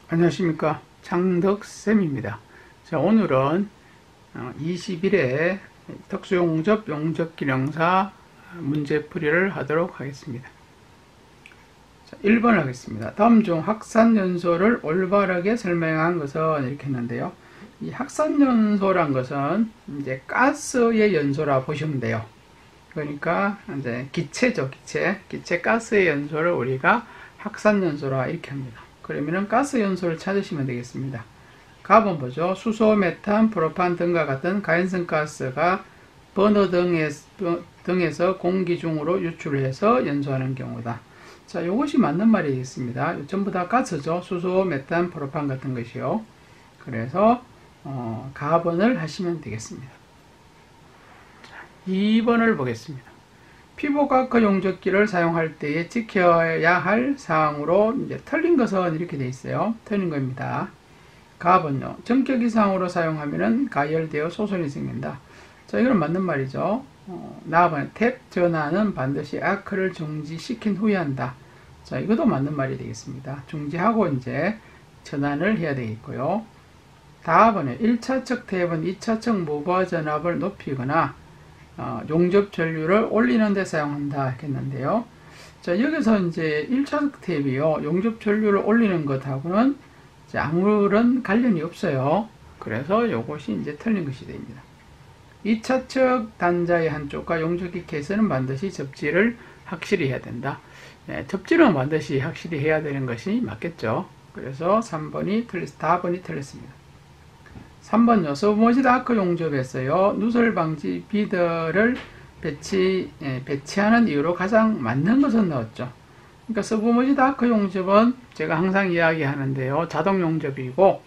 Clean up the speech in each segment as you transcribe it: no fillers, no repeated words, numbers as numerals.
안녕하십니까, 창덕쌤입니다. 자, 오늘은 20일에 특수용접 용접기능사 문제풀이를 하도록 하겠습니다. 자, 1번 하겠습니다. 다음 중 확산연소를 올바르게 설명한 것은 이렇게 했는데요. 이 확산연소란 것은 이제 가스의 연소라 보시면 돼요. 그러니까 이제 기체죠, 기체 가스의 연소를 우리가 확산연소라 이렇게 합니다. 그러면은 가스 연소를 찾으시면 되겠습니다. 가본 보죠. 수소, 메탄, 프로판 등과 같은 가연성 가스가 버너 등에서 공기 중으로 유출해서 연소하는 경우다. 자, 이것이 맞는 말이 되겠습니다. 전부 다 가스죠. 수소, 메탄, 프로판 같은 것이요. 그래서 가번을 하시면 되겠습니다. 자, 2번을 보겠습니다. 피부과학 용접기를 사용할 때에 지켜야 할 사항으로 이제 틀린 것은 이렇게 되어 있어요. 틀린 겁니다. 가번요. 전격 이상으로 사용하면은 가열되어 소손이 생긴다. 자, 이건 맞는 말이죠. 나번에 탭 전환은 반드시 아크를 중지시킨 후에 한다. 자, 이것도 맞는 말이 되겠습니다. 중지하고 이제 전환을 해야 되겠고요. 다번에 1차측 탭은 2차측 모버 전압을 높이거나 용접 전류를 올리는 데 사용한다 했는데요. 자, 여기서 이제 1차측 탭이요. 용접 전류를 올리는 것하고는 이제 아무런 관련이 없어요. 그래서 이것이 이제 틀린 것이 됩니다. 2차측 단자의 한쪽과 용접기 케이스는 반드시 접지를 확실히 해야 된다. 네, 접지는 반드시 확실히 해야 되는 것이 맞겠죠. 그래서 3번이 4번이 틀렸습니다. 3번요. 서브머지드 아크 용접에서요. 누설 방지 비더를 배치하는 이유로 가장 맞는 것은 넣었죠. 그러니까 서브머지드 아크 용접은 제가 항상 이야기하는데요. 자동 용접이고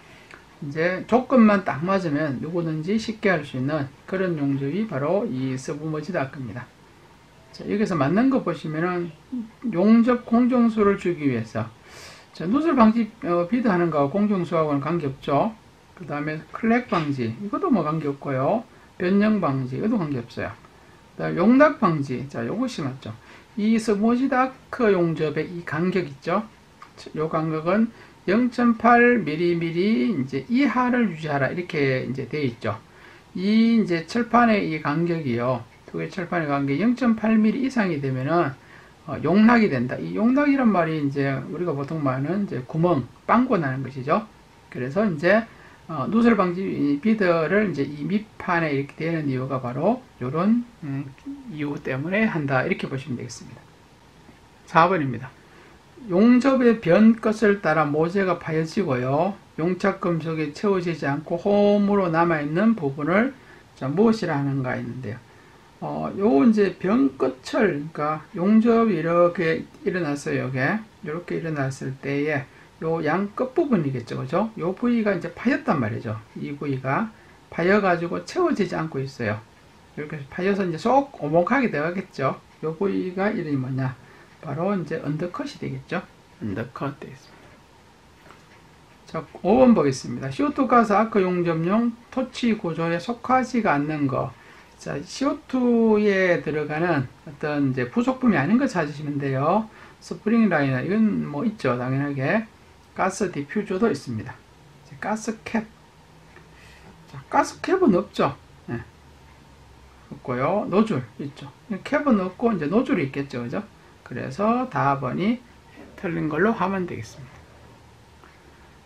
이제 조건만 딱 맞으면 누구든지 쉽게 할 수 있는 그런 용접이 바로 이 서브머지드 아크입니다. 자, 여기서 맞는 거 보시면은 용접 공정수를 주기 위해서 자, 누설 방지 비더 하는 거하고 공정수하고는 관계없죠. 그 다음에 클렉 방지, 이것도 뭐 관계없고요. 변형 방지, 이것도 관계없어요. 그 다음에 용락 방지, 자, 요것이 맞죠. 이 서브머지드 아크 용접의 이 간격 있죠. 요 간격은 0.8mm 이제 이하를 유지하라 이렇게 이제 되어 있죠. 이 이제 철판의 이 간격이요. 두 개 철판의 간격이 0.8mm 이상이 되면은 용락이 된다. 이 용락이란 말이 이제 우리가 보통 말하는 이제 구멍, 빵꾸 나는 것이죠. 그래서 이제 누설 방지 비더를 이제 이 밑판에 이렇게 되는 이유가 바로 이런 이유 때문에 한다. 이렇게 보시면 되겠습니다. 4번입니다. 용접의 변 끝을 따라 모재가 파여지고요. 용착 금속이 채워지지 않고 홈으로 남아있는 부분을 자, 무엇이라 하는가 있는데요. 요 이제 변 끝을, 그러니까 용접이 이렇게 일어났어요. 이렇게 일어났을 때에 요 양 끝부분이겠죠. 그죠? 요 부위가 이제 파였단 말이죠. 이 부위가 파여가지고 채워지지 않고 있어요. 이렇게 파여서 이제 쏙 오목하게 되겠죠. 요 부위가 이름이 뭐냐? 바로 이제 언더컷이 되겠죠. 언더컷 되겠습니다. 자, 5번 보겠습니다. CO2 가스 아크 용접용 토치 구조에 속하지가 않는 거. 자, CO2에 들어가는 어떤 이제 부속품이 아닌 거 찾으시면 돼요. 스프링 라이너, 이건 뭐 있죠. 당연하게. 가스 디퓨저도 있습니다. 가스 캡. 자, 가스 캡은 없죠. 네. 없고요. 노즐 있죠. 캡은 없고 이제 노즐이 있겠죠. 그죠? 그래서 다번이 틀린 걸로 하면 되겠습니다.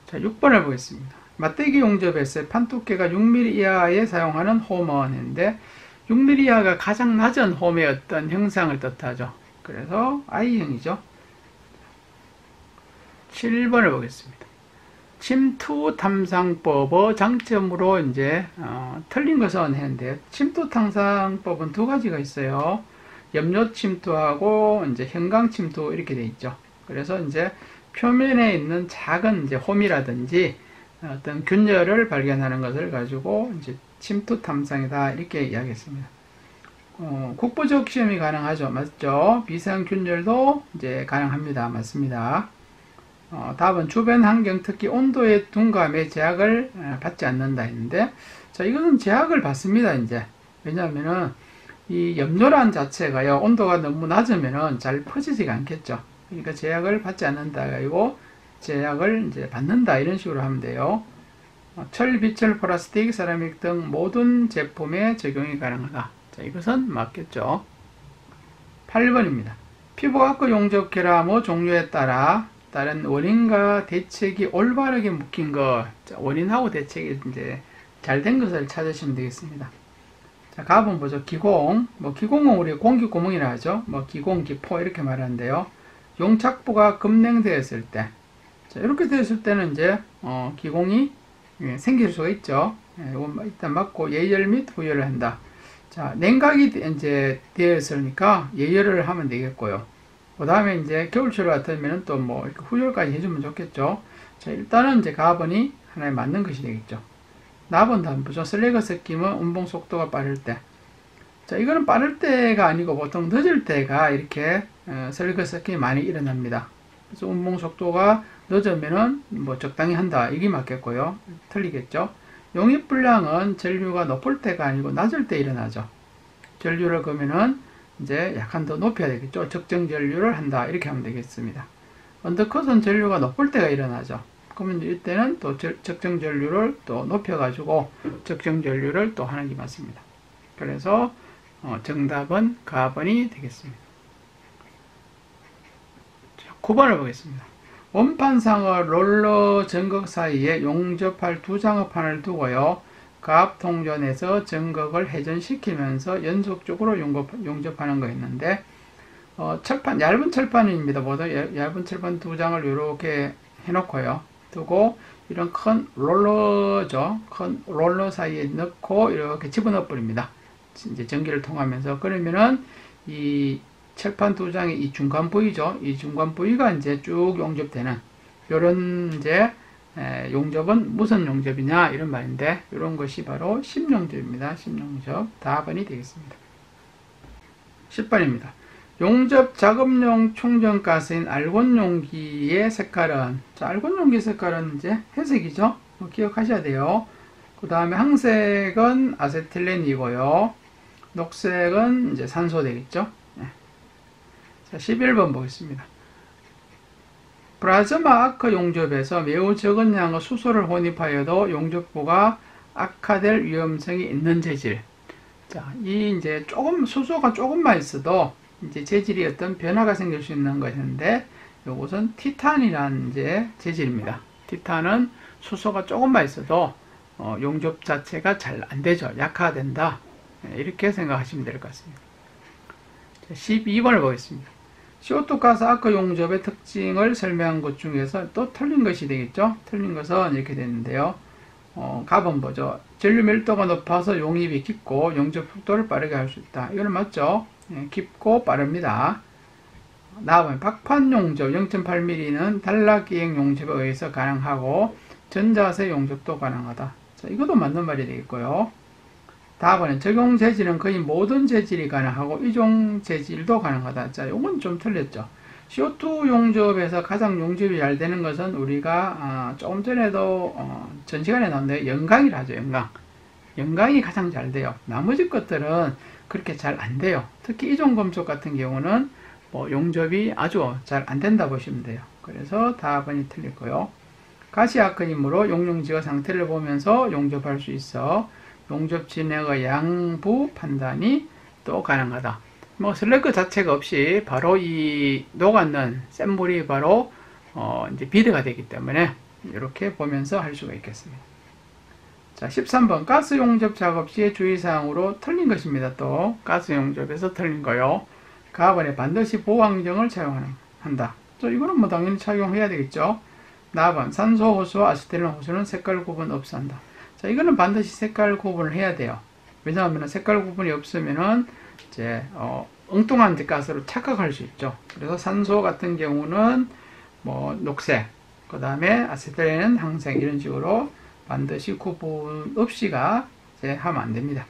자, 6번을 보겠습니다. 맞대기 용접에서 판 두께가 6mm 이하에 사용하는 홈원인데 6mm 이하가 가장 낮은 홈의 어떤 형상을 뜻하죠. 그래서 I형이죠. 7번을 보겠습니다. 침투 탐상법의 장점으로 이제 틀린 것은 했는데 침투 탐상법은 두 가지가 있어요. 염료 침투하고 이제 형광 침투 이렇게 돼 있죠. 그래서 이제 표면에 있는 작은 이제 홈이라든지 어떤 균열을 발견하는 것을 가지고 이제 침투 탐상이다 이렇게 이야기했습니다. 국부적 시험이 가능하죠. 맞죠? 비상 균열도 이제 가능합니다. 맞습니다. 답은 주변 환경, 특히 온도의 둔감에 제약을 받지 않는다 했는데, 자, 이거는 제약을 받습니다, 이제. 왜냐하면은, 이 염료란 자체가요, 온도가 너무 낮으면은 잘 퍼지지가 않겠죠. 그러니까 제약을 받지 않는다. 그리고 제약을 이제 받는다 이런 식으로 하면 돼요. 철, 비철, 플라스틱, 세라믹 등 모든 제품에 적용이 가능하다. 자, 이것은 맞겠죠. 8번입니다. 피부과학 용접 결함의 종류에 따라 다른 원인과 대책이 올바르게 묶인 것. 자, 원인하고 대책이 이제 잘 된 것을 찾으시면 되겠습니다. 자, 가본 보죠. 기공. 기공은 우리 공기 구멍이라 하죠. 기공, 기포 이렇게 말하는데요. 용착부가 급냉되었을 때. 자, 이렇게 되었을 때는 이제 기공이 생길 수가 있죠. 일단 맞고 예열 및 후열을 한다. 자, 냉각이 이제 되었으니까 예열을 하면 되겠고요. 그 다음에 이제 겨울철 같으면 또 이렇게 후열까지 해주면 좋겠죠. 자, 일단은 이제 가번이 하나에 맞는 것이 되겠죠. 나번 다음 보죠. 슬래그 섞임은 운봉 속도가 빠를 때. 자, 이거는 빠를 때가 아니고 보통 늦을 때가 이렇게 슬래그 섞임이 많이 일어납니다. 그래서 운봉 속도가 늦으면은 적당히 한다. 이게 맞겠고요. 틀리겠죠. 용입 불량은 전류가 높을 때가 아니고 낮을 때 일어나죠. 전류를 그러면은 이제 약간 더 높여야 되겠죠. 적정 전류를 한다. 이렇게 하면 되겠습니다. 언더컷은 전류가 높을 때가 일어나죠. 그러면 이때는 또 적정 전류를 또 높여가지고 적정 전류를 또 하는 게 맞습니다. 그래서 정답은 가번이 되겠습니다. 자, 9번을 보겠습니다. 원판상의 롤러 전극 사이에 용접할 두 장의 판을 두고요. 가압통전에서 전극을 회전시키면서 연속적으로 용접하는 거였는데 철판, 얇은 철판입니다. 모두 얇은 철판 두 장을 이렇게 해놓고요. 두고 이런 큰 롤러죠. 큰 롤러 사이에 넣고 이렇게 집어넣어 버립니다. 이제 전기를 통하면서. 그러면은 이 철판 두 장의 이 중간 부위죠. 이 중간 부위가 이제 쭉 용접되는 요런 이제 용접은 무슨 용접이냐 이런 말인데, 이런 것이 바로 심용접입니다. 심용접. 답안이 되겠습니다. 10번입니다. 용접 작업용 충전가스인 알곤 용기의 색깔은, 자, 알곤 용기 색깔은 이제 회색이죠. 기억하셔야 돼요. 그 다음에 항색은 아세틸렌이고요. 녹색은 이제 산소 되겠죠. 네. 자, 11번 보겠습니다. 플라즈마 아크 용접에서 매우 적은 양의 수소를 혼입하여도 용접부가 악화될 위험성이 있는 재질. 자, 이 이제 수소가 조금만 있어도 이제 재질이 어떤 변화가 생길 수 있는 것인데, 이것은 티탄이라는 이제 재질입니다. 티탄은 수소가 조금만 있어도 용접 자체가 잘 안 되죠. 약화된다. 이렇게 생각하시면 될 것 같습니다. 12번을 보겠습니다. CO2 가스 아크 용접의 특징을 설명한 것 중에서 또 틀린 것이 되겠죠. 틀린 것은 이렇게 되는데요. 가번 보죠. 전류 밀도가 높아서 용입이 깊고 용접 속도를 빠르게 할 수 있다. 이거는 맞죠? 깊고 빠릅니다. 다음에 박판 용접 0.8mm는 단락기행 용접에 의해서 가능하고 전자세 용접도 가능하다. 자, 이것도 맞는 말이 되겠고요. 다음은 적용 재질은 거의 모든 재질이 가능하고 이종 재질도 가능하다. 자, 이건 좀 틀렸죠. CO2 용접에서 가장 용접이 잘 되는 것은 우리가 조금 전에도 전 시간에 나왔는데 연강이라 하죠. 연강이 가장 잘 돼요. 나머지 것들은 그렇게 잘 안 돼요. 특히 이종 금속 같은 경우는 용접이 아주 잘 안 된다 보시면 돼요. 그래서 답안이 틀렸고요. 가시아크이므로 용융지의 상태를 보면서 용접할 수 있어 용접 진행의 양부 판단이 또 가능하다. 슬래그 자체가 없이 바로 이 녹았는 센 물이 바로 이제 비드가 되기 때문에 이렇게 보면서 할 수가 있겠습니다. 자, 13번 가스 용접 작업 시의 주의사항으로 틀린 것입니다. 또 가스 용접에서 틀린 거요. 가번에 반드시 보호환경을 착용한다. 이거는 당연히 착용해야 되겠죠. 나번 산소 호수와 아세틸렌 호수는 색깔 구분 없이 한다. 자, 이거는 반드시 색깔 구분을 해야 돼요. 왜냐하면 색깔 구분이 없으면은 이제 엉뚱한 가스로 착각할 수 있죠. 그래서 산소 같은 경우는 녹색, 그 다음에 아세틸렌은 항색, 이런 식으로 반드시 구분 없이가 이제 하면 안 됩니다.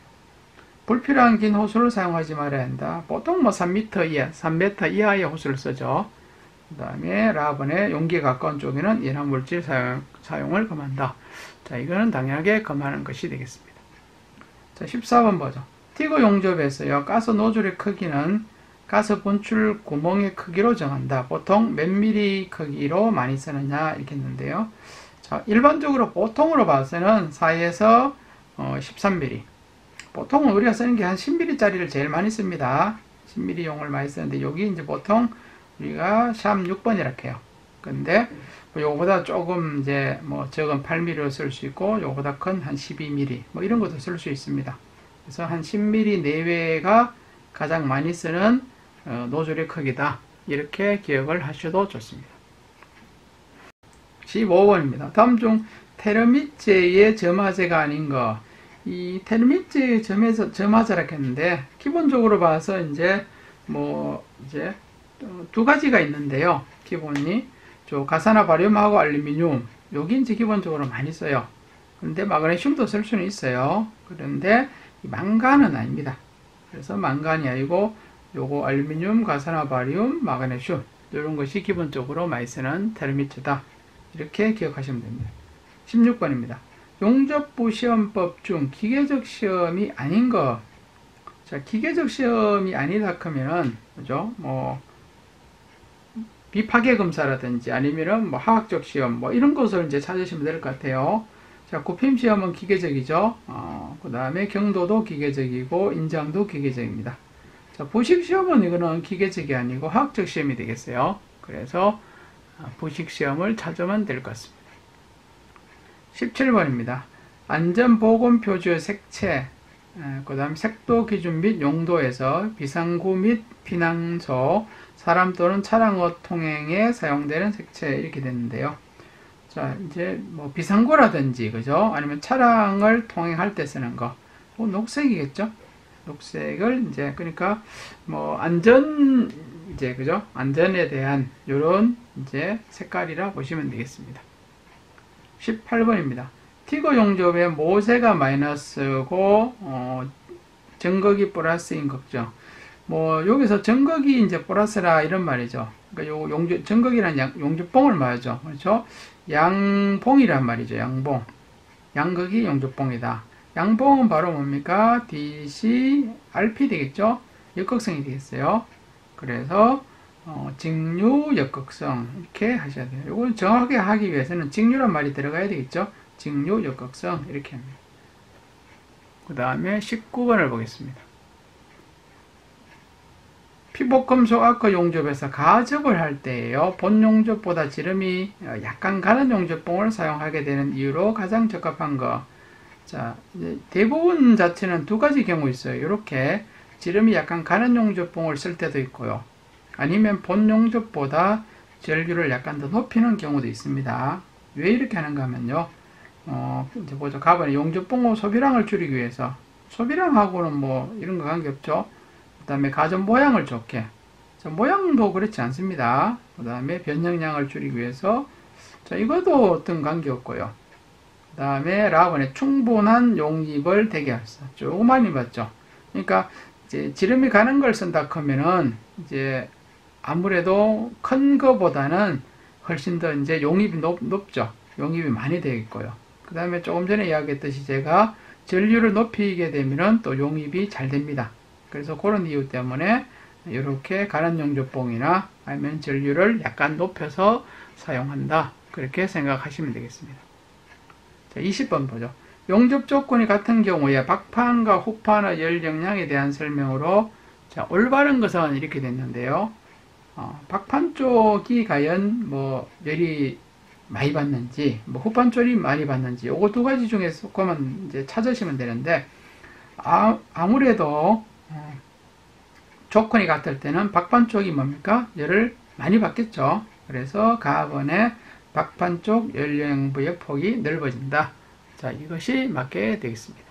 불필요한 긴 호수를 사용하지 말아야 한다. 보통 3m 이하, 3m 이하의 호수를 쓰죠. 그 다음에 라번의 용기에 가까운 쪽에는 연합물질 사용을 금한다. 자, 이거는 당연하게 금하는 것이 되겠습니다. 자, 14번 보죠. 티그 용접에서요, 가스 노즐의 크기는 가스 분출 구멍의 크기로 정한다. 보통 몇 미리 크기로 많이 쓰느냐 이렇게 했는데요. 자, 일반적으로 보통으로 봐서는 4에서 13mm. 보통은 우리가 쓰는 게 한 10mm짜리를 제일 많이 씁니다. 10mm용을 많이 쓰는데 여기 이제 보통 우리가 샵 6번 이렇게 해요. 근데 요거보다 조금 이제 뭐 적은 8mm로 쓸 수 있고 요거보다 큰 한 12mm 뭐 이런 것도 쓸 수 있습니다. 그래서 한 10mm 내외가 가장 많이 쓰는 노즐의 크기다. 이렇게 기억을 하셔도 좋습니다. 15번입니다. 다음 중 테르미제의 점화제가 아닌 거. 이 테르미제의 점화제라고 했는데 기본적으로 봐서 이제 두 가지가 있는데요. 기본이 가사나 바륨하고 알루미늄, 여기 이제 기본적으로 많이 써요. 그런데 마그네슘도 쓸 수는 있어요. 그런데 망간은 아닙니다. 그래서 망간이 아니고 요거 알루미늄, 가사나 바륨, 마그네슘 이런 것이 기본적으로 많이 쓰는 테르미제다. 이렇게 기억하시면 됩니다. 16번입니다. 용접부 시험법 중 기계적 시험이 아닌 거. 자, 기계적 시험이 아니다 하면은 그죠? 비파괴 검사라든지 아니면은 화학적 시험 이런 것을 이제 찾으시면 될 것 같아요. 자, 구핌 시험은 기계적이죠. 그 다음에 경도도 기계적이고 인장도 기계적입니다. 자, 부식 시험은 이거는 기계적이 아니고 화학적 시험이 되겠어요. 그래서 부식 시험을 찾으면 될 것 같습니다. 17번입니다. 안전보건표주의 색채, 그 다음 색도 기준 및 용도에서 비상구 및 피난소, 사람 또는 차량의 통행에 사용되는 색채 이렇게 됐는데요. 자, 이제 비상구라든지 그죠? 아니면 차량을 통행할 때 쓰는 거, 녹색이겠죠? 녹색을 이제 그러니까 그죠? 안전에 대한 이런 이제 색깔이라 보시면 되겠습니다. 18번입니다. 티거 용접의 모세가 마이너스고 정극이 플러스인 걱정. 여기서 정극이 이제 플러스라 이런 말이죠. 그러니까 정극이란 용접봉을 말하죠. 그렇죠? 양봉이란 말이죠. 양봉. 양극이 용접봉이다. 양봉은 바로 뭡니까? DC, RP 되겠죠? 역극성이 되겠어요. 그래서 직류, 역극성 이렇게 하셔야 돼요. 이걸 정확하게 하기 위해서는 직류란 말이 들어가야 되겠죠? 직류, 역극성 이렇게 합니다. 그 다음에 19번을 보겠습니다. 피복금속 아크 용접에서 가접을 할 때에요. 본 용접보다 지름이 약간 가는 용접봉을 사용하게 되는 이유로 가장 적합한 거. 자, 이제 대부분 자체는 두 가지 경우 있어요. 이렇게 지름이 약간 가는 용접봉을 쓸 때도 있고요. 아니면 본 용접보다 전류를 약간 더 높이는 경우도 있습니다. 왜 이렇게 하는가 하면요. 이제 보죠. 가번에 용접봉 소비량을 줄이기 위해서. 소비량하고는 이런 거 관계없죠. 그 다음에 가전 모양을 좋게. 자, 모양도 그렇지 않습니다. 그 다음에 변형량을 줄이기 위해서. 자, 이것도 어떤 관계없고요. 그 다음에 라번에 충분한 용입을 되게 합시다. 조그만히 봤죠. 그러니까 이제 지름이 가는 걸 쓴다 하면은 이제 아무래도 큰 거보다는 훨씬 더 이제 용입이 높죠. 용입이 많이 되겠고요. 그 다음에 조금 전에 이야기했듯이 제가 전류를 높이게 되면은 또 용입이 잘 됩니다. 그래서 그런 이유 때문에 이렇게 가는 용접봉이나 아니면 전류를 약간 높여서 사용한다. 그렇게 생각하시면 되겠습니다. 자, 20번 보죠. 용접 조건이 같은 경우에 박판과 후판의 열 영향에 대한 설명으로 자, 올바른 것은 이렇게 됐는데요. 박판 쪽이 과연 열이 많이 받는지, 후판 쪽이 많이 받는지, 요거 두 가지 중에서 그만 이제 찾으시면 되는데, 아무래도 조건이 같을 때는 박판 쪽이 뭡니까? 열을 많이 받겠죠. 그래서 가번에 박판 쪽 열 영향부의 폭이 넓어진다. 자, 이것이 맞게 되겠습니다.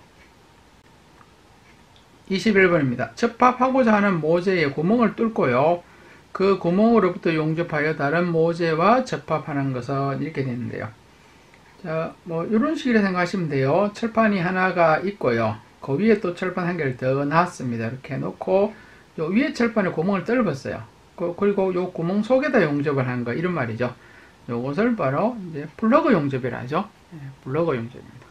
21번입니다. 접합하고자 하는 모재에 구멍을 뚫고요. 그 구멍으로부터 용접하여 다른 모재와 접합하는 것은 이렇게 되는데요. 자, 이런 식으로 생각하시면 돼요. 철판이 하나가 있고요. 그 위에 또 철판 한 개를 더 놨습니다. 이렇게 놓고 요 위에 철판에 구멍을 뚫었어요. 그리고 요 구멍 속에다 용접을 한 거, 이런 말이죠. 요것을 바로 이제 플러그 용접이라 하죠. 플러그 용접입니다.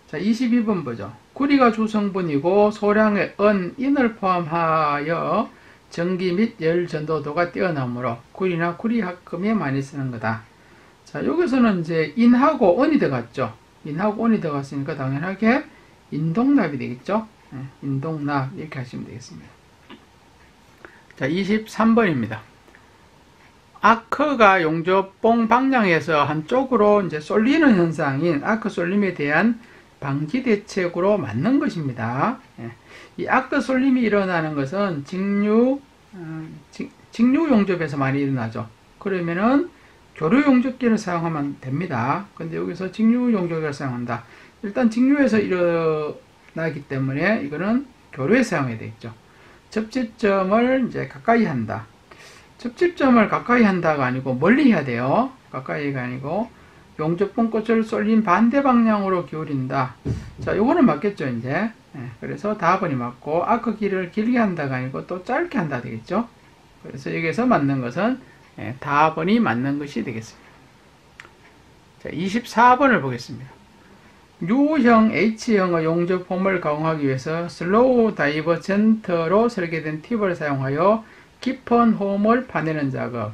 자, 22번 보죠. 구리가 주성분이고 소량의 인을 포함하여 전기 및 열 전도도가 뛰어나므로 구리나 구리합금에 많이 쓰는 거다. 자, 여기서는 이제 인하고 언이 들어갔죠. 인하고 언이 들어갔으니까 당연하게 인동납이 되겠죠. 인동납 이렇게 하시면 되겠습니다. 자, 23번입니다. 아크가 용접봉 방향에서 한쪽으로 이제 쏠리는 현상인 아크 쏠림에 대한 방지 대책으로 맞는 것입니다. 이 아크 쏠림이 일어나는 것은 직류 용접에서 많이 일어나죠. 그러면은 교류 용접기를 사용하면 됩니다. 근데 여기서 직류 용접기를 사용한다. 일단 직류에서 일어나기 때문에 이거는 교류에 사용해야 되겠죠. 접지점을 이제 가까이 한다. 접지점을 가까이 한다가 아니고 멀리 해야 돼요. 가까이가 아니고 용접봉 끝을 쏠린 반대 방향으로 기울인다. 자, 요거는 맞겠죠, 이제. 그래서 답번이 맞고, 아크 길을 길게 한다가 아니고 또 짧게 한다 되겠죠. 그래서 여기서 맞는 것은 답번이 맞는 것이 되겠습니다. 자, 24번을 보겠습니다. U형, H형의 용접폼을 가공하기 위해서 슬로우 다이버전트로 설계된 팁을 사용하여 깊은 홈을 파내는 작업.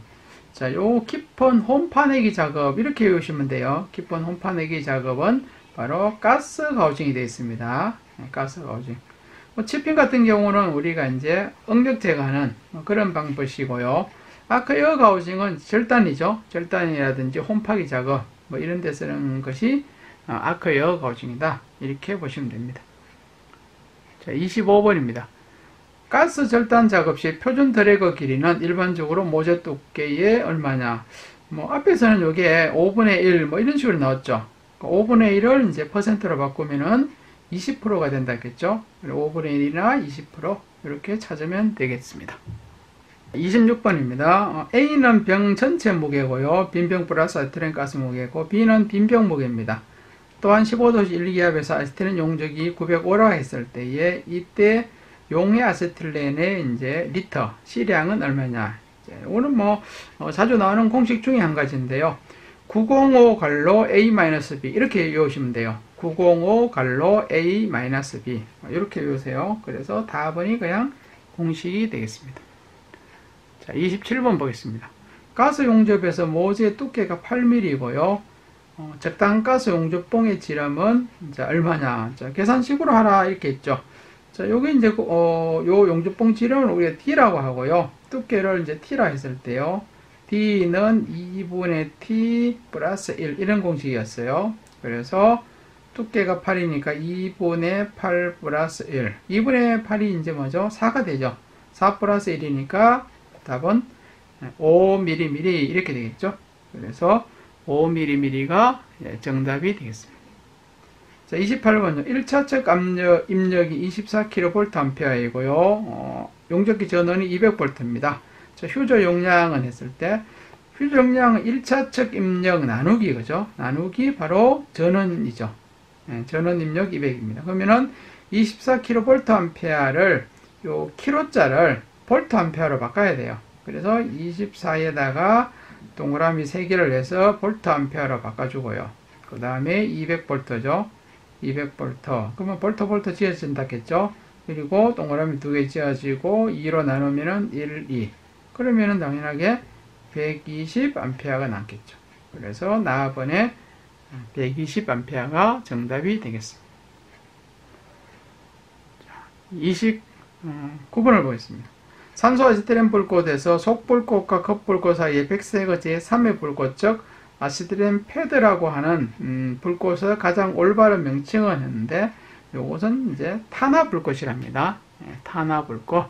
자, 요 깊은 홈 파내기 작업 이렇게 외우시면 돼요. 깊은 홈 파내기 작업은 바로 가스 가우징이 되어 있습니다. 가스 가우징. 치핑 같은 경우는 우리가 이제 응력 제거하는 그런 방법이고요. 아크 에어 가우징은 절단이죠. 절단이라든지 홈 파기 작업 뭐 이런 데 쓰는 것이 아크 에어 가우징이다. 이렇게 보시면 됩니다. 자, 25번입니다. 가스 절단 작업 시 표준 드래그 길이는 일반적으로 모재 두께의 얼마냐? 뭐 앞에서는 이게 5분의 1 뭐 이런 식으로 나왔죠. 5분의 1을 이제 퍼센트로 바꾸면은 20%가 된다겠죠. 5분의 1이나 20% 이렇게 찾으면 되겠습니다. 26번입니다. A는 병 전체 무게고요. 빈병 플러스 아세틸렌 가스 무게고 B는 빈병 무게입니다. 또한 15도씨 1기압에서 아세틸렌 용적이 905라 했을 때에 이때 용의 아세틸렌의 이제 리터 C량은 얼마냐? 오늘 뭐 자주 나오는 공식 중에 한 가지인데요. 905 갈로 A-B 이렇게 외우시면 돼요. 905 갈로 A-B 이렇게 외우세요. 그래서 답은 그냥 공식이 되겠습니다. 자, 27번 보겠습니다. 가스 용접에서 모재 두께가 8mm이고요. 적당한 가스 용접봉의 지름은 이제 얼마냐? 자, 계산식으로 하라 이렇게 했죠. 자, 요게 이제 요 용접봉 지름을 우리가 D라고 하고요. 두께를 이제 T라 했을 때요. D는 2분의 T 플러스 1 이런 공식이었어요. 그래서 두께가 8이니까 2분의 8 플러스 1. 2분의 8이 이제 뭐죠? 4가 되죠. 4 플러스 1이니까 답은 5mm 이렇게 되겠죠. 그래서 5mm가 정답이 되겠습니다. 자, 28번요. 1차측 압력 입력이 24kVA이고요. 용접기 전원이 200V입니다. 자, 휴저 용량은 했을 때 휴저 용량은 1차측 입력 나누기 그죠? 나누기 바로 전원이죠. 전원 입력 200입니다. 그러면은 24kVA를 요 킬로짜를 볼트암페어로 바꿔야 돼요. 그래서 24에다가 동그라미 3개를 해서 볼트암페어로 바꿔주고요. 그 다음에 200V죠. 200V. 그러면 볼트 지어진다겠죠. 그리고 동그라미 2개 지어지고 2로 나누면은 1, 2. 그러면은 당연하게 120A가 남겠죠. 그래서 나번에 120A가 정답이 되겠습니다. 29번을 보겠습니다. 산소 아세틸렌 불꽃에서 속불꽃과 겉불꽃 사이에 백색의 제3의 불꽃, 즉 아세틸렌 패드라고 하는 불꽃의 가장 올바른 명칭은 했는데 요것은 이제 탄화 불꽃이랍니다. 탄화 불꽃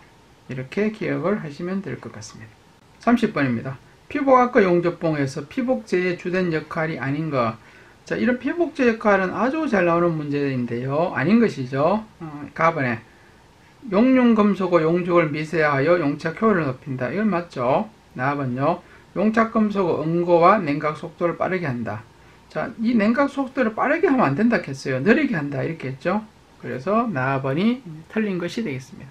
이렇게 기억을 하시면 될 것 같습니다. 30번입니다. 피복아크 용접봉에서 피복제의 주된 역할이 아닌 것. 자, 이런 피복제 역할은 아주 잘 나오는 문제인데요. 아닌 것이죠. 가번에 용융금속의 용적을 미세하여 용착 효율을 높인다. 이건 맞죠? 나번요. 용착금속의 응고와 냉각 속도를 빠르게 한다. 자, 이 냉각 속도를 빠르게 하면 안 된다 했어요. 느리게 한다 이렇게 했죠. 그래서 나번이 틀린 것이 되겠습니다.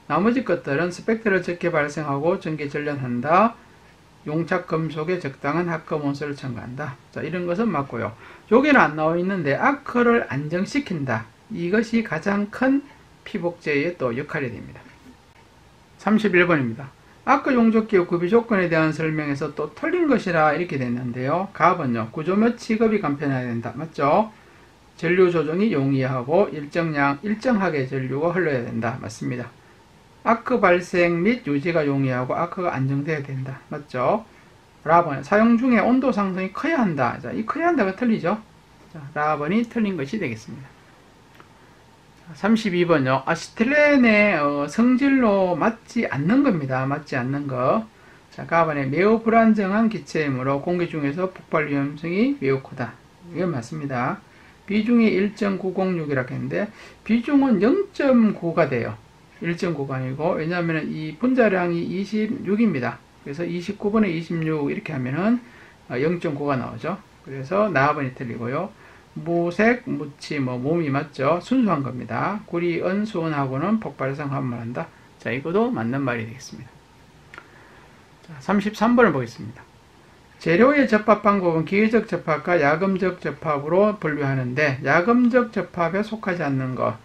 나머지 것들은 스펙트를 적게 발생하고 전기 전련한다. 용착 금속에 적당한 합금 온수를 첨가한다. 자, 이런 것은 맞고요. 여기는 안 나와 있는데 아크를 안정시킨다. 이것이 가장 큰 피복제의 또 역할이 됩니다. 31번입니다. 아크 용접기의 구비 조건에 대한 설명에서 또 틀린 것이라 이렇게 됐는데요. 갑은요. 구조 및 취급이 간편해야 된다. 맞죠? 전류 조정이 용이하고 일정량, 일정하게 전류가 흘러야 된다. 맞습니다. 아크 발생 및 유지가 용이하고 아크가 안정돼야 된다. 맞죠? 라번 사용 중에 온도 상승이 커야 한다. 자, 이 커야 한다가 틀리죠? 자, 라번이 틀린 것이 되겠습니다. 32번요. 아시틸렌의 성질로 맞지 않는 겁니다. 맞지 않는 거. 자, 가번에 매우 불안정한 기체이므로 공기 중에서 폭발 위험성이 매우 크다. 이건 맞습니다. 비중이 1.906이라고 했는데 비중은 0.9가 돼요. 1.9가 아니고, 왜냐하면 이 분자량이 26입니다. 그래서 29분의 26 이렇게 하면은 0.9가 나오죠. 그래서 나번이 틀리고요. 무색, 무치, 몸이 맞죠? 순수한 겁니다. 구리, 은, 수은하고는 폭발성 환물한다. 자, 이것도 맞는 말이 되겠습니다. 자, 33번을 보겠습니다. 재료의 접합 방법은 기계적 접합과 야금적 접합으로 분류하는데, 야금적 접합에 속하지 않는 것.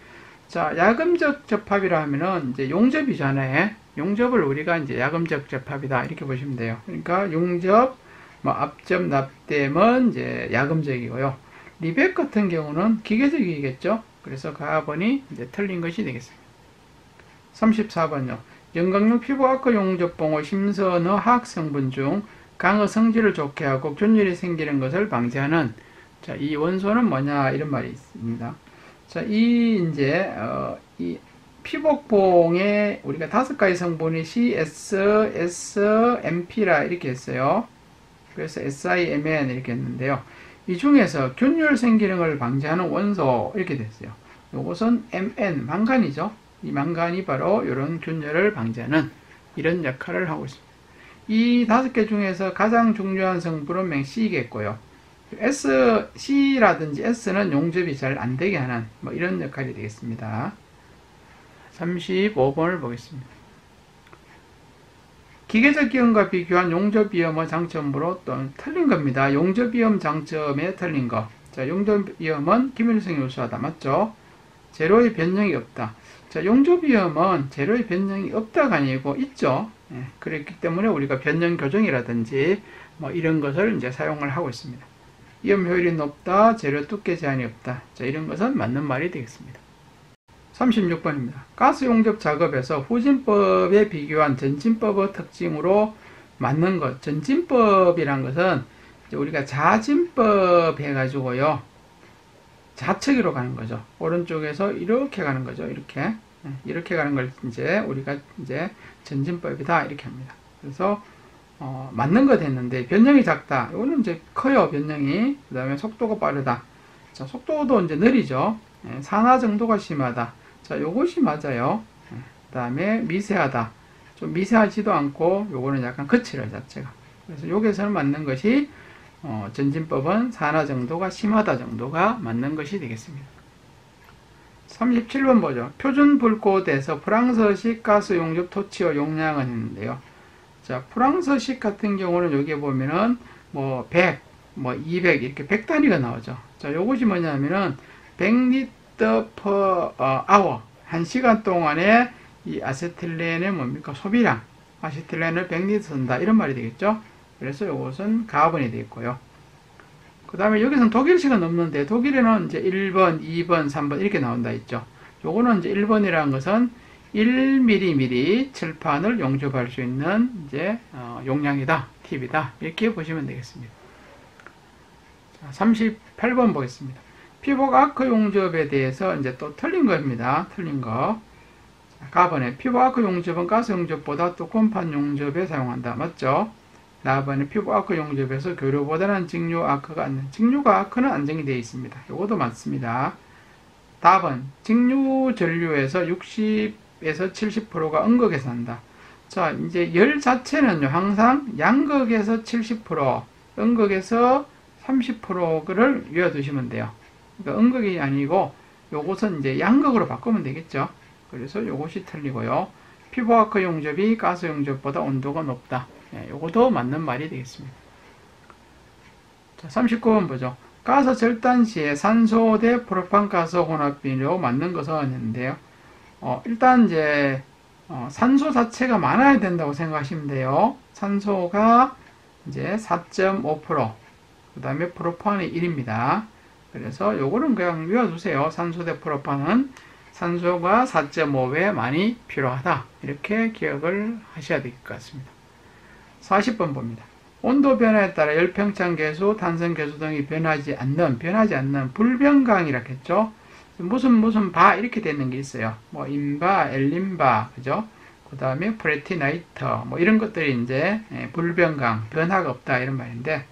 자, 야금적 접합이라 하면은 이제 용접이잖아요. 용접을 우리가 이제 야금적 접합이다. 이렇게 보시면 돼요. 그러니까 용접, 압접, 납땜은 이제 야금적이고요. 리벳 같은 경우는 기계적이겠죠. 그래서 가번이 이제 틀린 것이 되겠습니다. 34번요. 영광용 피부 아크 용접봉의 심선의 화학 성분 중 강의 성질을 좋게 하고 균열이 생기는 것을 방지하는, 자, 이 원소는 뭐냐 이런 말이 있습니다. 자, 이 피복봉에 우리가 5가지 성분이 CS, S, MP라 이렇게 했어요. 그래서 SIMN 이렇게 했는데요. 이 중에서 균열 생기는 걸 방지하는 원소 이렇게 됐어요. 이것은 MN, 망간이죠. 이 망간이 바로 이런 균열을 방지하는 이런 역할을 하고 있습니다. 이 5개 중에서 가장 중요한 성분은 맹C겠고요. S, C라든지 S는 용접이 잘 안되게 하는 이런 역할이 되겠습니다. 35번을 보겠습니다. 기계적 기험과 비교한 용접위험의 장점으로 또 틀린 겁니다. 용접위험 장점에 틀린 거. 자, 용접위험은 기밀성이 우수하다. 맞죠? 재료의 변형이 없다. 자, 용접위험은 재료의 변형이 없다가 아니고 있죠. 예, 그렇기 때문에 우리가 변형 교정이라든지 이런 것을 이제 사용을 하고 있습니다. 위험 효율이 높다. 재료 두께 제한이 없다. 자, 이런 것은 맞는 말이 되겠습니다. 36번입니다. 가스 용접 작업에서 후진법에 비교한 전진법의 특징으로 맞는 것. 전진법이란 것은 우리가 자진법 해가지고요. 좌측으로 가는 거죠. 오른쪽에서 이렇게 가는 거죠. 이렇게 가는 걸 이제 우리가 이제 전진법이다 이렇게 합니다. 그래서 맞는 것 했는데 변형이 작다. 이거는 이제 커요. 변형이. 그 다음에 속도가 빠르다. 자, 속도도 이제 느리죠. 산화 정도가 심하다. 자, 요것이 맞아요. 그 다음에 미세하다. 좀 미세하지도 않고 요거는 약간 거칠어 자체가. 그래서 여기서는 맞는 것이 전진법은 산화 정도가 심하다 정도가 맞는 것이 되겠습니다. 37번 보죠. 표준 불꽃에서 프랑스식 가스 용접 토치의 용량은 했는데요. 자, 프랑스식 같은 경우는 여기 보면은 100, 200 이렇게 100단위가 나오죠. 자, 요것이 뭐냐면은 100리터 per hour 1시간 동안에 이 아세틸렌의 뭡니까? 소비량. 아세틸렌을 100리터 쓴다. 이런 말이 되겠죠. 그래서 요것은 가번이 되겠고요. 그 다음에 여기서는 독일식은 없는데 독일에는 이제 1번, 2번, 3번 이렇게 나온다 했죠. 요거는 이제 1번이라는 것은 1mm 칠판을 용접할 수 있는 이제 용량이다, 팁이다 이렇게 보시면 되겠습니다. 자, 38번 보겠습니다. 피복 아크 용접에 대해서 이제 또 틀린 겁니다. 틀린 거. 가번에 피복 아크 용접은 가스 용접보다 두꺼운 용접에 사용한다. 맞죠? 나번에 피복 아크 용접에서 교류보다는 직류 아크가 직류가 아크는 안정이 되어 있습니다. 요것도 맞습니다. 답은 직류 전류에서 60에서 70%가 음극에서 난다. 자, 이제 열 자체는요, 항상 양극에서 70%, 음극에서 30%를 외워두시면 돼요. 그러니까 음극이 아니고, 요것은 이제 양극으로 바꾸면 되겠죠. 그래서 요것이 틀리고요. 피복 아크 용접이 가스 용접보다 온도가 높다. 예, 요것도 맞는 말이 되겠습니다. 자, 39번 보죠. 가스 절단 시에 산소 대 프로판 가스 혼합 비료 맞는 것은 했는데요. 일단 이제 산소 자체가 많아야 된다고 생각하시면 돼요. 산소가 이제 4.5%, 그 다음에 프로판이 1입니다. 그래서 요거는 그냥 외워두세요. 산소 대 프로판은 산소가 4.5배 많이 필요하다. 이렇게 기억을 하셔야 될 것 같습니다. 40번 봅니다. 온도 변화에 따라 열평창 계수, 탄성 계수 등이 변하지 않는 불변강이라고 했죠. 무슨 바 이렇게 되는 게 있어요. 뭐 인바, 엘린바, 그죠? 그 다음에 프레티나이트, 뭐 이런 것들이 이제 불변강, 변화가 없다 이런 말인데,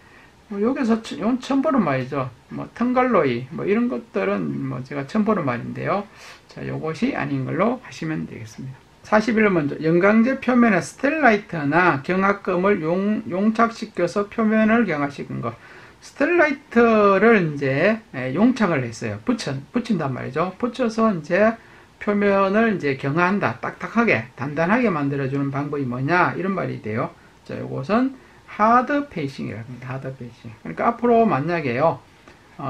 뭐 여기서 이건 처음 보는 말이죠. 뭐 턴갈로이, 뭐 이런 것들은 뭐 제가 처음 보는 말인데요. 자, 요것이 아닌 걸로 하시면 되겠습니다. 41번 먼저 영광제 표면에 스텔라이트나 경합금을 용착시켜서 표면을 경화시킨 거. 스텔라이트를 이제 용착을 했어요. 붙인단 말이죠. 붙여서 이제 표면을 이제 경화한다. 딱딱하게, 단단하게 만들어주는 방법이 뭐냐? 이런 말이 돼요. 자, 이것은 하드 페이싱이라고 합니다. 하드 페이싱. 그러니까 앞으로 만약에요,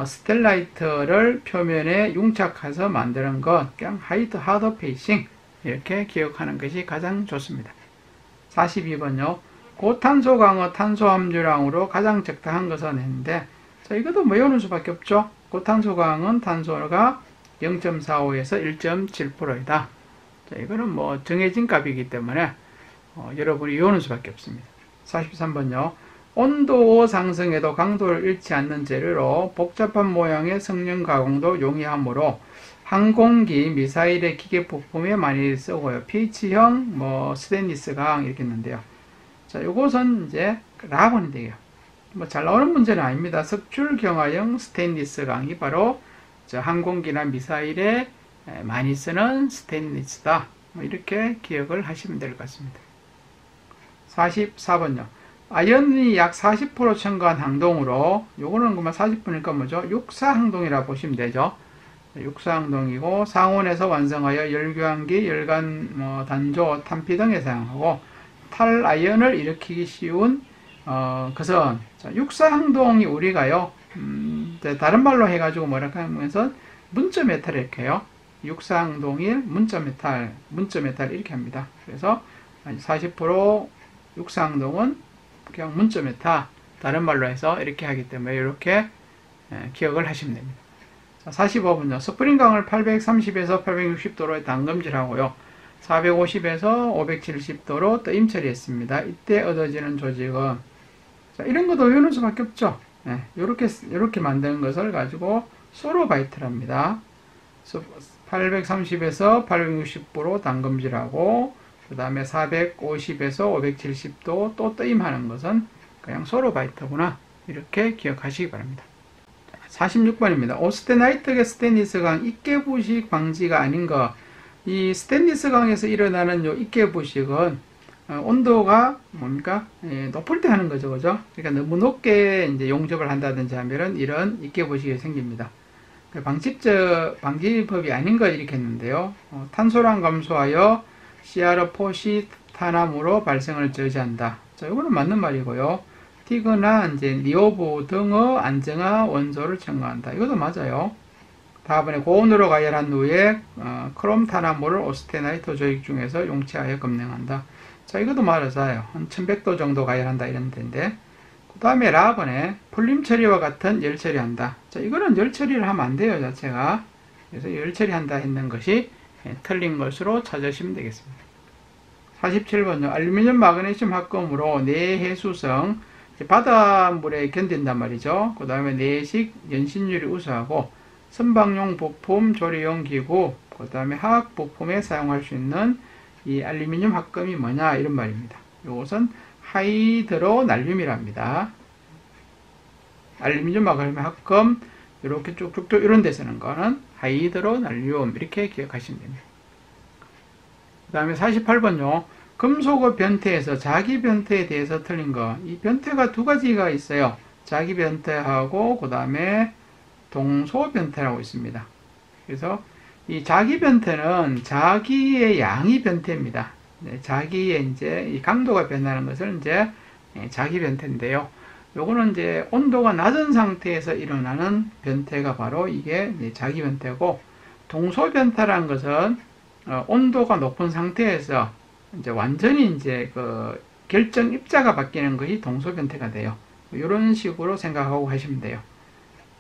스텔라이트를 표면에 용착해서 만드는 것, 그냥 하드 페이싱. 이렇게 기억하는 것이 가장 좋습니다. 42번요. 고탄소 강의 탄소함유량으로 가장 적당한 것은 했는데, 자, 이것도 뭐 외우는 수밖에 없죠. 고탄소 강은 탄소가 0.45에서 1.7%이다. 자, 이거는 뭐 정해진 값이기 때문에 여러분이 외우는 수밖에 없습니다. 43번요. 온도 상승에도 강도를 잃지 않는 재료로 복잡한 모양의 성형 가공도 용이하므로 항공기, 미사일의 기계 부품에 많이 쓰고요. pH형, 뭐 스테인리스 강 이렇게 있는데요. 자, 요것은 이제 라곤이 돼요. 뭐 잘 나오는 문제는 아닙니다. 석출 경화형 스테인리스 강이 바로 항공기나 미사일에 많이 쓰는 스테인리스다. 뭐 이렇게 기억을 하시면 될 것 같습니다. 44번요. 아연이 약 40% 첨가한 항동으로, 요거는 그만 40%니까 뭐죠? 육사항동이라고 보시면 되죠. 육사항동이고, 상온에서 완성하여 열교환기, 열간 단조, 탄피 등에 사용하고, 탈아연을 일으키기 쉬운 것은, 육사항동이 우리가요, 다른 말로 해가지고 뭐랄까 하면서 문자메탈 이렇게 해요. 육사항동일, 문자메탈 이렇게 합니다. 그래서 40% 육사항동은 그냥 문자메탈, 다른 말로 해서 이렇게 하기 때문에 이렇게 기억을 하시면 됩니다. 자, 45번요. 스프링강을 830에서 860도로 담금질하고요. 450에서 570도로 뜨임 처리했습니다. 이때 얻어지는 조직은, 자, 이런 것도 외우는 수밖에 없죠. 이렇게 만드는 것을 가지고 소로바이트랍니다. 830에서 860도로 담금질하고, 그 다음에 450에서 570도 또 뜨임하는 것은 그냥 소로바이트구나. 이렇게 기억하시기 바랍니다. 46번입니다. 오스테나이트계 스테인리스강 입계부식 방지가 아닌 것. 이 스테인리스강에서 일어나는 요 입계부식은 온도가 뭡니까? 높을 때 하는 거죠, 그죠? 그러니까 너무 높게 이제 용접을 한다든지 하면은 이런 입계부식이 생깁니다. 방지법이 아닌 걸 일으켰는데요. 탄소량 감소하여 CR4C 탄화물로 발생을 저지한다. 자, 이거는 맞는 말이고요. 티그나 이제 니오브 등의 안정화 원소를 첨가한다. 이것도 맞아요. 다음번에 고온으로 가열한 후에 크롬 탄화물을 오스테나이트 조직 중에서 용치하여 검증한다. 자, 이것도 맞아요. 한 1100도 정도 가열한다 이런 데인데, 그 다음에 라번에 풀림 처리와 같은 열 처리한다. 자, 이거는 열 처리를 하면 안 돼요, 자체가. 그래서 열 처리한다 했는 것이 틀린 것으로 찾으시면 되겠습니다. 47번요. 알루미늄 마그네슘 합금으로 내해수성, 바닷물에 견딘단 말이죠. 그 다음에 내식 연신율이 우수하고, 선박용 부품, 조리용 기구, 그 다음에 화학 부품에 사용할 수 있는 이 알루미늄 합금이 뭐냐 이런 말입니다. 이것은 하이드로날륨이랍니다. 알루미늄 마그네슘 합금 이렇게 쭉쭉쭉 이런 데 쓰는 거는 하이드로날륨 이렇게 기억하시면 됩니다. 그 다음에 48번요. 금속의 변태에서 자기 변태에 대해서 틀린 거. 이 변태가 두 가지가 있어요. 자기 변태하고 그 다음에 동소 변태라고 있습니다. 그래서 이 자기 변태는 자기의 양이 변태입니다. 자기의 이제 이 강도가 변하는 것을 이제 자기 변태인데요. 요거는 이제 온도가 낮은 상태에서 일어나는 변태가 바로 이게 자기 변태고, 동소 변태라는 것은 온도가 높은 상태에서 이제 완전히 이제 그 결정 입자가 바뀌는 것이 동소 변태가 돼요. 이런 식으로 생각하고 하시면 돼요.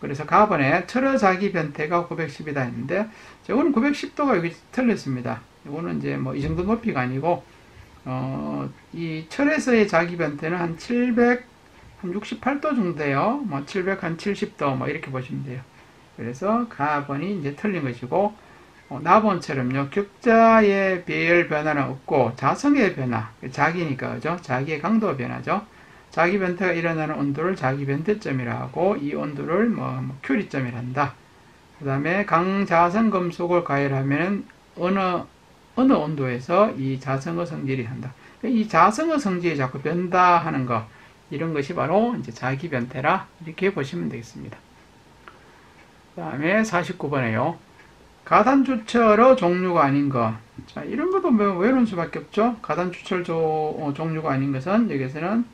그래서 가번에 철의 자기 변태가 910이다 했는데, 이거는 910도가 여기 틀렸습니다. 이거는 이제 뭐 이 정도 높이가 아니고, 이 철에서의 자기 변태는 한 768도 정도 돼요. 뭐 770도 뭐 이렇게 보시면 돼요. 그래서 가번이 이제 틀린 것이고, 나번처럼요, 격자의 배열 변화는 없고, 자성의 변화, 자기니까, 그죠? 자기의 강도 변화죠. 자기 변태가 일어나는 온도를 자기 변태점이라 하고, 이 온도를 뭐 큐리점이라 한다. 그 다음에 강자성 금속을 가열하면 어느 온도에서 이 자성의 성질이 한다. 이 자성의 성질이 자꾸 변다 하는 거, 이런 것이 바로 이제 자기 변태라 이렇게 보시면 되겠습니다. 그 다음에 49번에요. 가단주철의 종류가 아닌 것. 자, 이런 것도 뭐 외우는 수밖에 없죠. 가단주철 종류가 아닌 것은 여기서는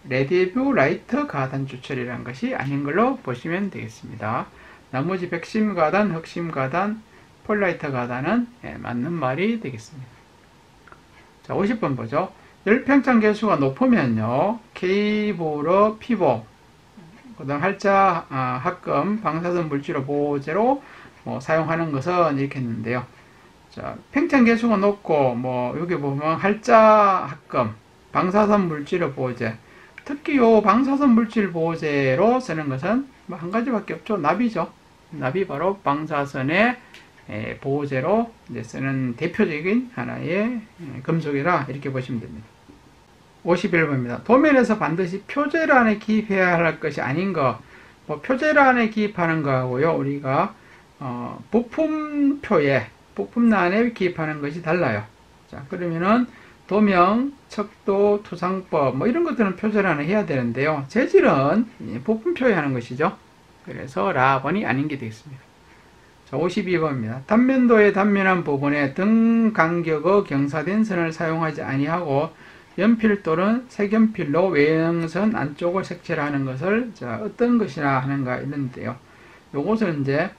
레디뷰 라이트 가단주철이라는 것이 아닌 걸로 보시면 되겠습니다. 나머지 백심 가단, 흑심 가단, 폴라이트 가단은 맞는 말이 되겠습니다. 자, 50번 보죠. 열팽창 계수가 높으면요, K보로 P보, 그 다음 할자 합금, 방사선 물질의 보호제로 사용하는 것은 이렇게 했는데요. 자, 팽창 계수가 높고, 여기 보면 할자 합금, 방사선 물질의 보호제. 특히 요 방사선 물질 보호제로 쓰는 것은 한 가지밖에 없죠. 납이죠. 납이 바로 방사선의 보호제로 이제 쓰는 대표적인 하나의 금속이라 이렇게 보시면 됩니다. 51번입니다. 도면에서 반드시 표제란에 기입해야 할 것이 아닌 것. 표제란에 기입하는 거하고요, 우리가 부품란에 기입하는 것이 달라요. 자, 그러면은 도명, 척도, 투상법 이런 것들은 표제란에 해야 되는데요. 재질은 부품표에 하는 것이죠. 그래서 라번이 아닌 게 되겠습니다. 자, 52번입니다. 단면도의 단면한 부분에 등 간격의 경사된 선을 사용하지 아니하고 연필 또는 색연필로 외형선 안쪽을 색칠을 하는 것을 어떤 것이나 하는가 있는데요. 요것을 이제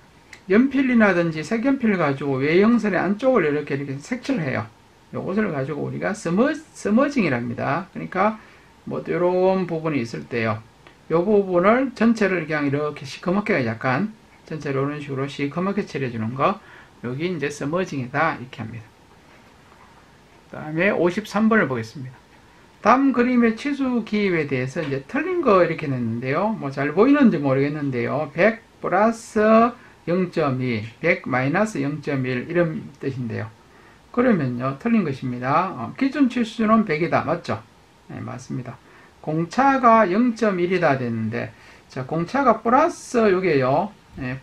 연필이라든지 색연필을 가지고 외형선의 안쪽을 이렇게 색칠을 해요. 요것을 가지고 우리가 스머징이랍니다. 그러니까 이런 부분이 있을 때요, 요 부분을 전체를 그냥 이렇게 시커멓게 약간 전체를 이런 식으로 시커멓게 칠해주는 거, 여기 이제 스머징이다 이렇게 합니다. 그 다음에 53번을 보겠습니다. 다음 그림의 치수 기입에 대해서 이제 틀린 거 이렇게 냈는데요. 잘 보이는지 모르겠는데요. 100 플러스 0.2, 100 마이너스 0.1 이런 뜻인데요. 그러면요, 틀린 것입니다. 기준 치수는 100이다. 맞죠? 네, 맞습니다. 공차가 0.1이다 됐는데, 자, 공차가 플러스 요게요,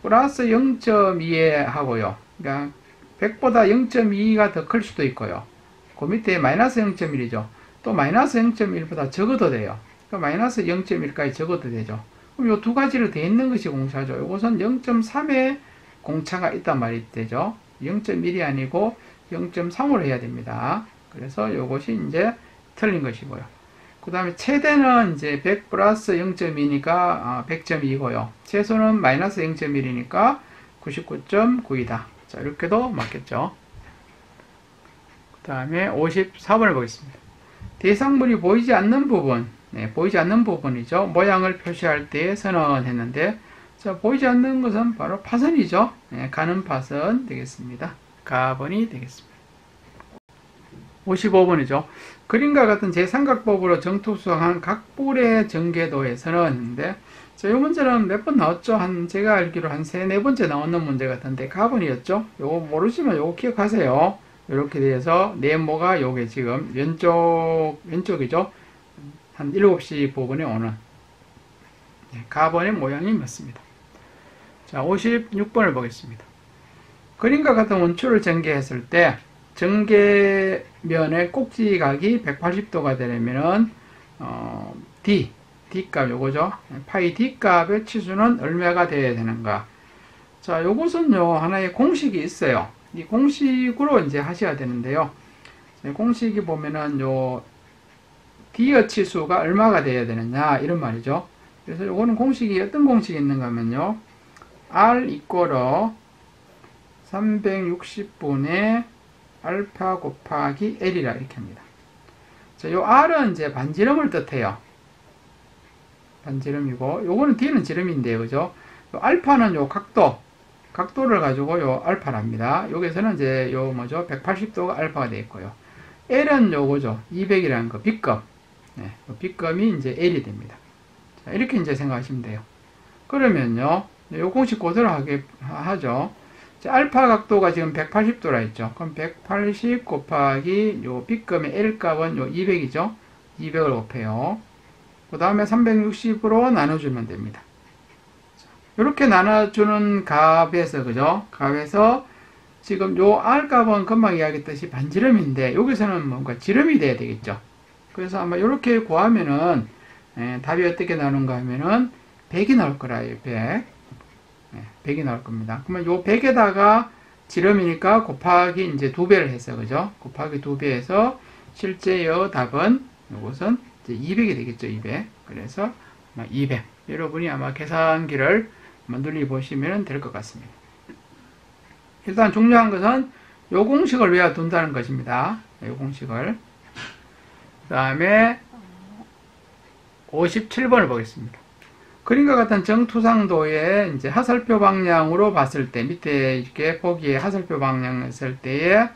플러스 0.2에 하고요. 그러니까 100보다 0.2가 더 클 수도 있고요. 그 밑에 마이너스 0.1이죠. 또 마이너스 0.1보다 적어도 돼요. 그러니까 마이너스 0.1까지 적어도 되죠. 그럼 요 두 가지로 되어 있는 것이 공차죠. 요것은 0.3의 공차가 있단 말이 되죠. 0.1이 아니고 0.3으로 해야 됩니다. 그래서 요것이 이제 틀린 것이고요. 그 다음에 최대는 이제 100 플러스 0.2니까 100.2고요. 최소는 마이너스 0.1이니까 99.9이다. 자, 이렇게도 맞겠죠. 그 다음에 54번을 보겠습니다. 대상물이 보이지 않는 부분, 보이지 않는 부분이죠. 모양을 표시할 때 선언했는데, 자, 보이지 않는 것은 바로 파선이죠. 가는 파선 되겠습니다. 가번이 되겠습니다. 55번이죠. 그림과 같은 제3각법으로 정투수한 각불의 전개도에서는 했는데, 자, 이 문제는 몇 번 나왔죠? 제가 알기로 한 3, 4번째 나오는 문제 같은데, 가번이었죠? 요거 모르시면 요거 기억하세요. 이렇게 돼서 네모가 요게 지금 왼쪽이죠? 한 7시 부분에 오는 가번의 모양이 맞습니다. 자, 56번을 보겠습니다. 그림과 같은 원추를 전개했을 때 전개면의 꼭지각이 180도가 되려면은 D값 요거죠. 파이 D값의 치수는 얼마가 되어야 되는가. 자, 요것은요, 하나의 공식이 있어요. 이 공식으로 이제 하셔야 되는데요. 공식이 보면은 요 D의 치수가 얼마가 되어야 되느냐 이런 말이죠. 그래서 요거는 공식이 어떤 공식이 있는가 하면요, R 이꼬르 360분의 알파 곱하기 L이라 이렇게 합니다. 자, 요 R은 이제 반지름을 뜻해요. 반지름이고, 요거는 D는 지름인데요, 그죠? 요 알파는 요 각도를 가지고 요 알파랍니다. 여기서는 이제 요 뭐죠? 180도가 알파가 되어 있고요. L은 요거죠. 200이라는 거, B급. 네, B급이 이제 L이 됩니다. 자, 이렇게 이제 생각하시면 돼요. 그러면요, 요 공식 그대로 하죠. 자, 알파 각도가 지금 180도라 했죠. 그럼 180 곱하기 요 B급의 L 값은 요 200이죠. 200을 곱해요. 그 다음에 360으로 나눠주면 됩니다. 이렇게 나눠주는 값에서, 그죠? 값에서 지금 요 R 값은 금방 이야기했듯이 반지름인데, 여기서는 뭔가 지름이 돼야 되겠죠. 그래서 아마 이렇게 구하면은, 답이 어떻게 나오는가 하면은, 100이 나올 거라요, 100. 100이 나올 겁니다. 그러면 요 100에다가 지름이니까 곱하기 이제 2배를 해서, 그죠? 곱하기 2배에서 실제 요 답은, 요것은 이제 200이 되겠죠, 200. 그래서 200. 여러분이 아마 계산기를 만들리 보시면 될 것 같습니다. 일단 중요한 것은 요 공식을 외워둔다는 것입니다. 요 공식을. 그 다음에 57번을 보겠습니다. 그림과 같은 정투상도의 이제 하살표 방향으로 봤을 때, 밑에 이렇게 보기에 하살표 방향 했을 때에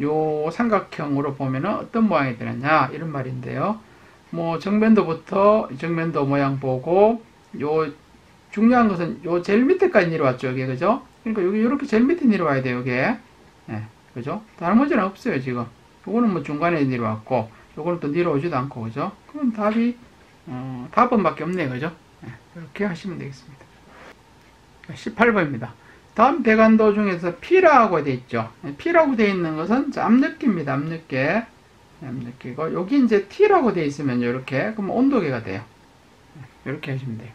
요 삼각형으로 보면은 어떤 모양이 되느냐, 이런 말인데요. 뭐 정면도부터 정면도 모양 보고, 요 중요한 것은 요 제일 밑에까지 내려왔죠, 이게, 그죠? 그러니까 여기 이렇게 제일 밑에 내려와야 돼요, 이게. 예, 그죠? 다른 문제는 없어요, 지금. 요거는 뭐 중간에 내려왔고, 요거는 또 내려오지도 않고, 그죠? 그럼 답이, 답은밖에 없네요, 그죠? 예, 이렇게 하시면 되겠습니다. 18번입니다. 다음 대관도 중에서 P라고 되어 있죠. P라고 되어 있는 것은 앞늦기입니다, 앞늦게. 앞늦기고, 여기 이제 T라고 되어 있으면 이렇게, 그럼 온도계가 돼요. 이렇게 하시면 돼요.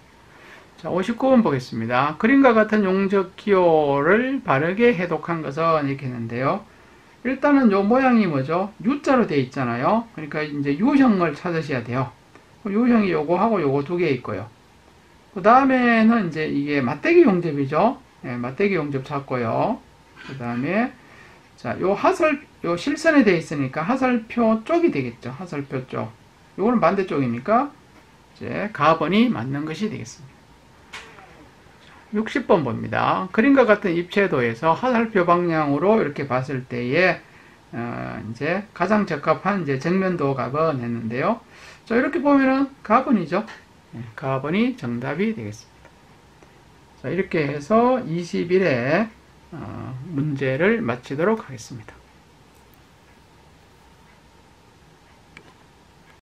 자, 59번 보겠습니다. 그림과 같은 용적 기호를 바르게 해독한 것은 이렇게 했는데요. 일단은 요 모양이 뭐죠? U자로 되어 있잖아요. 그러니까 이제 U형을 찾으셔야 돼요. U형이 요거하고 요거 두 개 있고요. 그 다음에는 이제 이게 맞대기 용접이죠. 네, 맞대기 용접 찾고요. 그 다음에 자, 요 실선에 되어 있으니까 하살표 쪽이 되겠죠. 하살표 쪽. 요거는 반대쪽이니까 이제 가번이 맞는 것이 되겠습니다. 60번 봅니다. 그림과 같은 입체도에서 하살표 방향으로 이렇게 봤을 때에 이제 가장 적합한 이제 정면도 값은 했는데요. 자, 이렇게 보면은 가번이죠. 가번이 정답이 되겠습니다. 자, 이렇게 해서 21회 문제를 마치도록 하겠습니다.